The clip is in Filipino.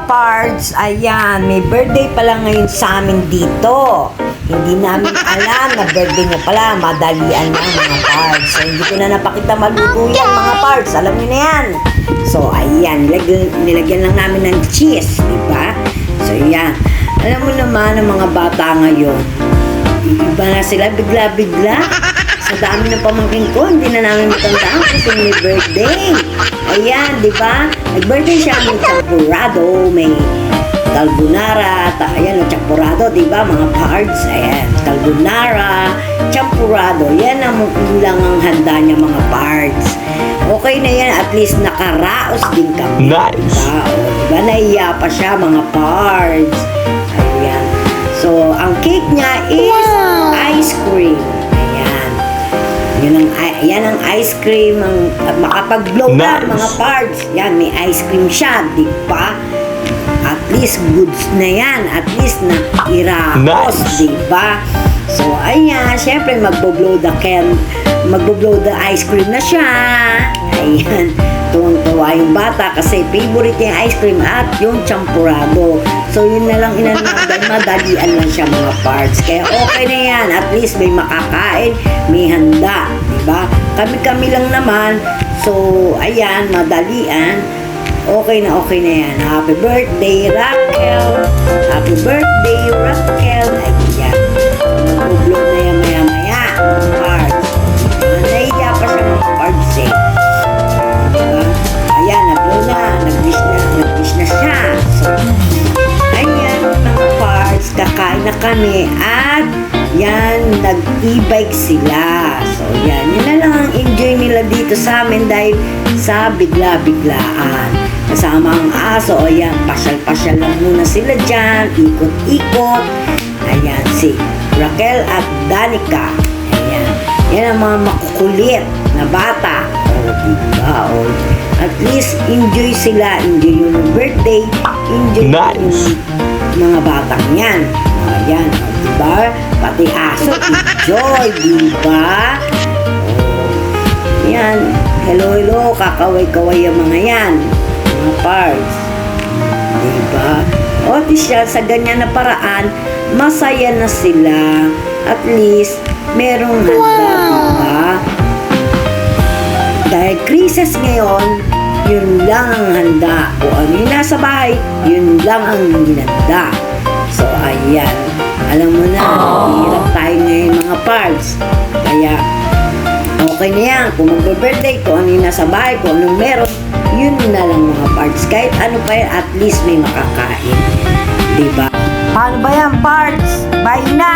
pards, ayan, may birthday pala ngayon sa amin dito. Hindi namin alam na birthday niya pala, madalian lang mga pards. So, hindi ko na napakita maluto yan mga pards, alam niyo na yan. So, ayan, nilagyan lang namin ng cheese, diba? So, ayan. Alam mo naman ang mga bata ngayon, iba na sila bigla-bigla. Sa dami ng pamangkin ko, hindi na namin matandaan kasi may birthday. Ayan, di ba? Nag-birthday siya, may champurrado, may carbonara, ayan, champurrado, di ba? Mga pards, ayan, carbonara, champurrado, yan ang lang ang handa niya, mga pards. Okay na yan, at least nakaraos din kami. Nice! Diba? O, diba? Naiya pa siya, mga pards. Ayan. So, ang cake niya is ice cream. Yan ang ice cream, ang makapag-blow na nice. mga pards. Yan, may ice cream siya, di ba? At least goods na yan, at least na irapos, Nice. di ba? So, ayan, syempre magbo-blow the ice cream na siya. Ayan, tuwang-tuwa yung bata kasi favorite niya yung ice cream at yung champurrado. So, yun na lang inanagay, madalian lang siya mga parts. Kaya okay na yan, at least may makakain, may handa, diba? Kami-kami lang naman. So, ayan, madalian. Okay na yan. Happy birthday, Raquel! Happy birthday, Raquel! Ayan. Mag-blow na yan maya-maya, mga parts. Nahiya pa siya mga parts eh. Diba? Ayan, nag-blow na. Nag-wish na siya. So, ayan, mga parts, kakain na kami at yan, nag-e-bike sila. So, yan na lang ang enjoy nila dito sa amin dahil sa bigla-biglaan. Kasama ang aso, ayan, pasyal-pasyal lang muna sila dyan, ikot-ikot. Ayan, si Raquel at Danica. Ayan, yan ang mga makukulit na bata. O, diba? O, at least, enjoy sila. Enjoy yung birthday. Enjoy Nice. yung mga batang yan. Ayan, o, diba? Pati aso, enjoy, diba? O, yan. Hello, kakaway-kaway yung mga yan. Mga parts. Diba? O, di siya, sa ganyan na paraan, masaya na sila. At least, merong handa, diba? Dahil krisis ngayon, yun lang ang handa. O ano yung nasa bahay, yun lang ang ginanda. So, ayan. Alam mo na, hirap tayo ngayon mga parts. Kaya, okay na yan. Kung mag-birthday, kung ano yung nasa bahay, kung anong meron, yun na lang mga parts. Kahit ano pa yan, at least may makakain. Diba? Paano ba yan, parts? Bye na!